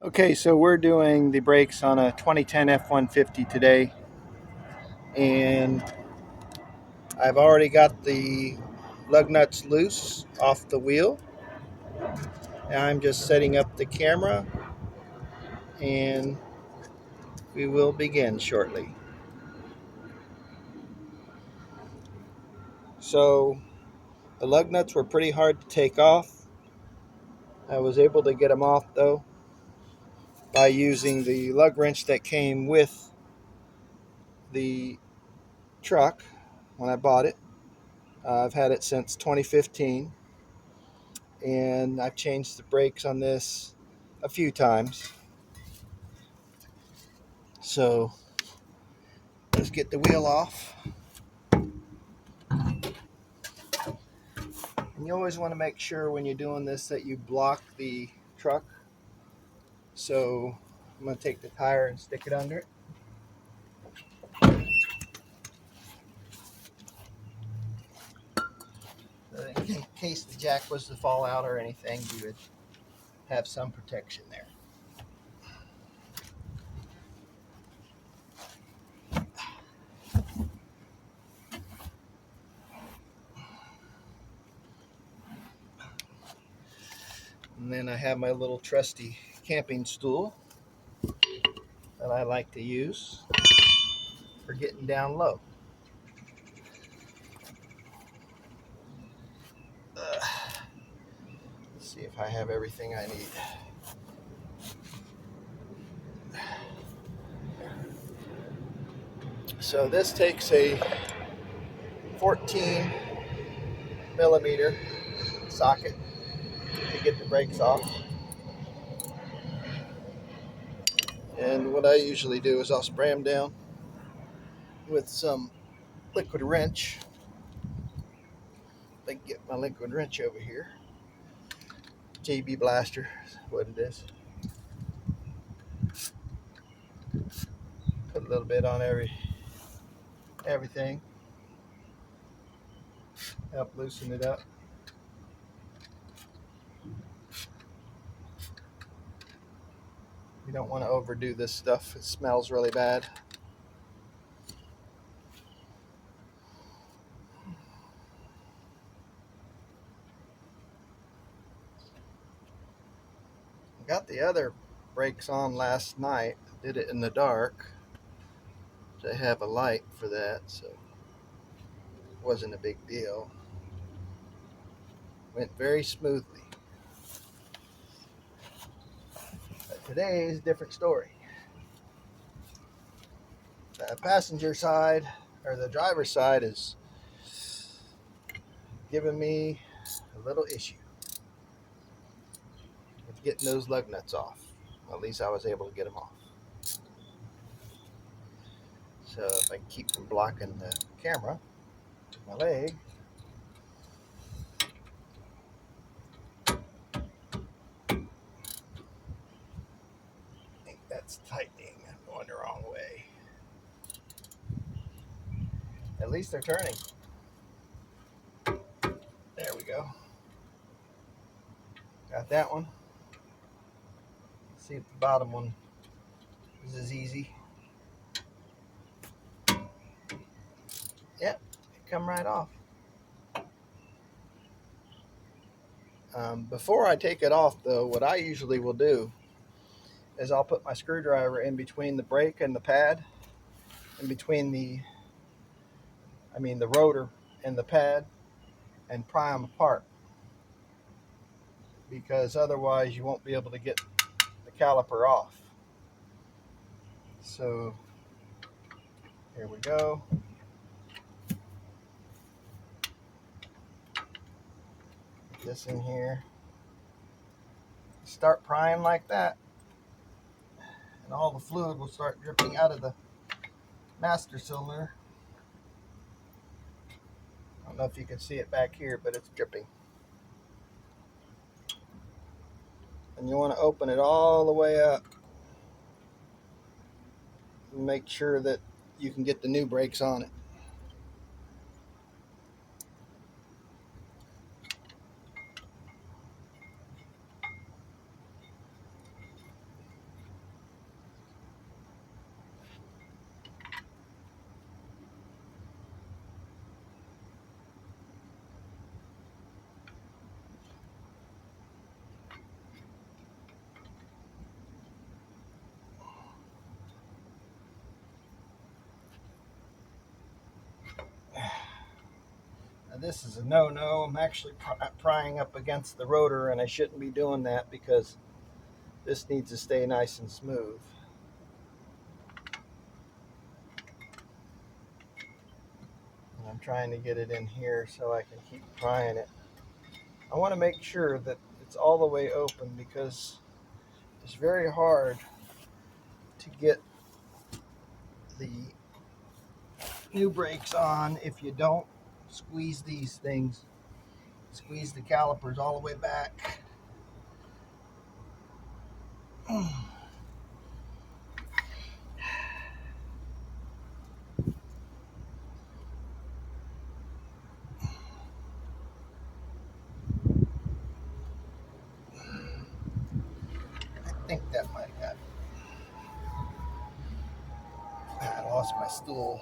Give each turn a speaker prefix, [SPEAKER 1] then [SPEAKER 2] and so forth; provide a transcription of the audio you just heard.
[SPEAKER 1] Okay, so we're doing the brakes on a 2010 F-150 today, and I've already got the lug nuts loose off the wheel. And I'm just setting up the camera, and we will begin shortly. So the lug nuts were pretty hard to take off. I was able to get them off though by using the lug wrench that came with the truck when I bought it. I've had it since 2015, and I've changed the brakes on this a few times. So let's get the wheel off. And you always want to make sure when you're doing this that you block the truck. So I'm going to take the tire and stick it under it. So in case the jack was to fall out or anything, you would have some protection there. And then I have my little trusty camping stool that I like to use for getting down low. Let's see if I have everything I need. So this takes a 14 millimeter socket to get the brakes off. And what I usually do is I'll spray them down with some liquid wrench. I can get my liquid wrench over here. JB Blaster is what it is. Put a little bit on everything. Help loosen it up. You don't want to overdo this stuff. It smells really bad. I got the other brakes on last night. Did it in the dark. I have a light for that, so it wasn't a big deal. Went very smoothly. But today is a different story. The passenger side, or the driver's side, is giving me a little issue with getting those lug nuts off. Well, at least I was able to get them off. So if I keep from blocking the camera with my leg, I think that's tightening. I'm going the wrong way. At least they're turning. There we go. Got that one. Let's see if the bottom one is as easy. Yep, it come right off. Before I take it off, though, what I usually will do is I'll put my screwdriver in between the brake and the pad, in between the rotor and the pad, and pry them apart, because otherwise you won't be able to get the caliper off. So here we go. Put this in here. Start prying like that, and all the fluid will start dripping out of the master cylinder. I don't know if you can see it back here, but it's dripping. And you want to open it all the way up and make sure that you can get the new brakes on it. This is a no-no. I'm actually prying up against the rotor, and I shouldn't be doing that because this needs to stay nice and smooth. And I'm trying to get it in here so I can keep prying it. I want to make sure that it's all the way open because it's very hard to get the new brakes on if you don't squeeze these things. Squeeze the calipers all the way back. I think that might have got. I lost my stool.